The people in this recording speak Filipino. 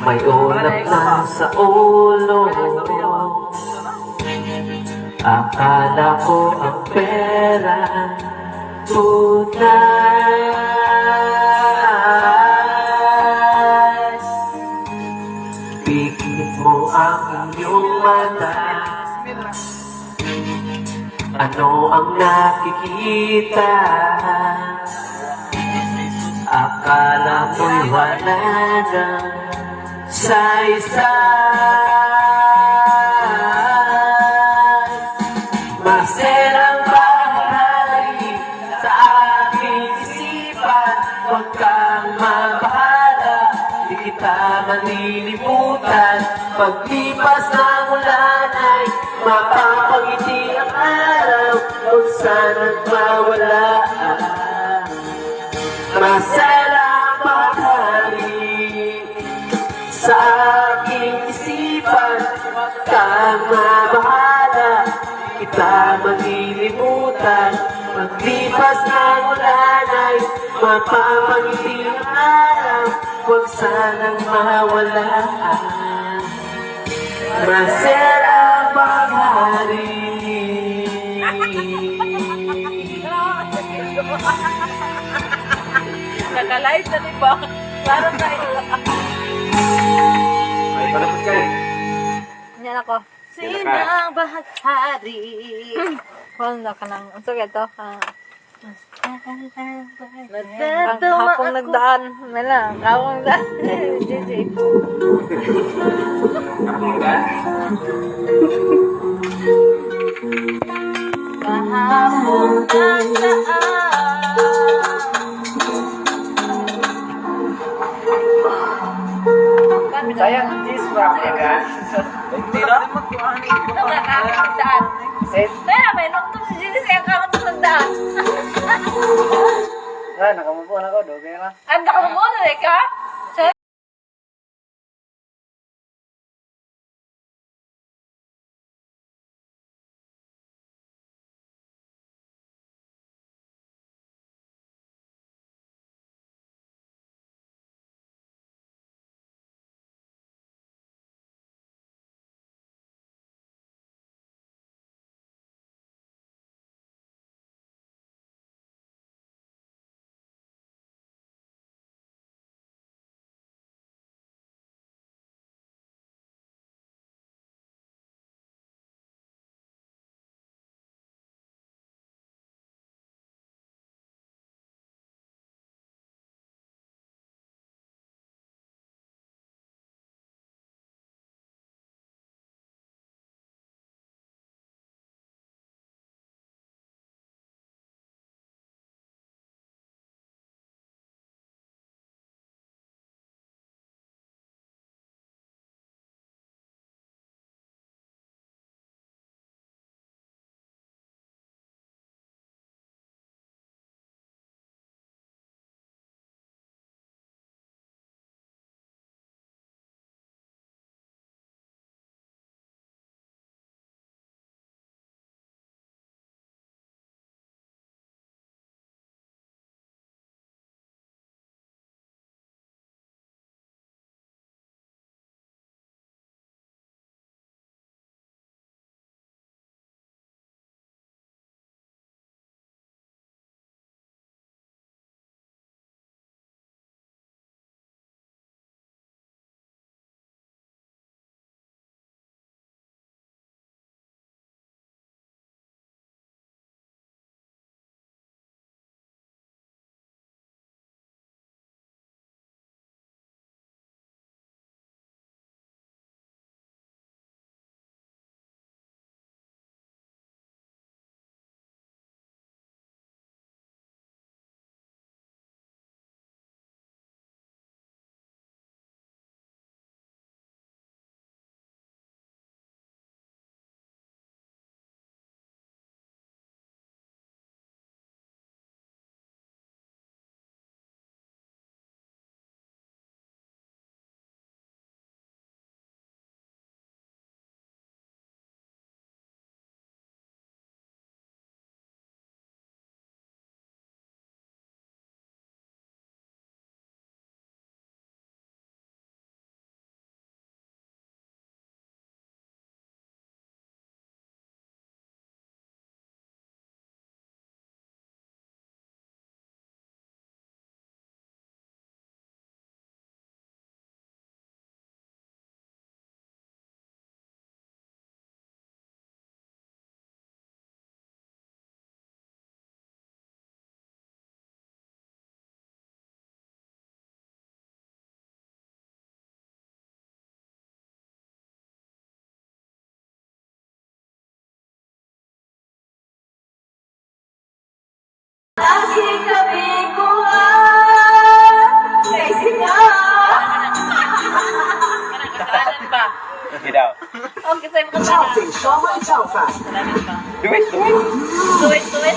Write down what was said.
May ulap na sa ulo. Akala ko ang pera tunay. Pikit mo ang iyong mata. Ano ang nakikita? Akala mo'y wala na saysay. Maserang bahagi sa aking isipan. Huwag kang mabahala, di kita malilimutan. Paglipas ng ulan ay mapapangiti ang araw. Huwag sanang mawala. Maserang bahagi sa aking isipan. Huwag kang mabahala, kita malilimutan. Paglipas ng ulan ay mapapangiti ang araw. Huwag sanang mawala. Maserang bahagi. Naka-live na din ba? Klaro tayo. Ay, palapot kayo. Yan ako. Sinang bahaghari. Wala ka nang. Ang sakit to. Hapong nagdaan. Wala. Hapong nagdaan. JJ. Hapong nagdaan? Kahapong nagdaan. Sayang, cheese wrap ya kan? Hindi na? Nakakakagdaan. Kaya may nuktok si Jilly sa kakakagdaan. Nakamupo na ko, dobe na. Ang nakamupo na ka? Lagi kami kuwan kay sigaw. Kasalanan ba? Okay daw. Okay, sa'yo mo kasalanan. Shopping, shopping, shopping. Kasalanan ba? Do it, do it. Do it, do it.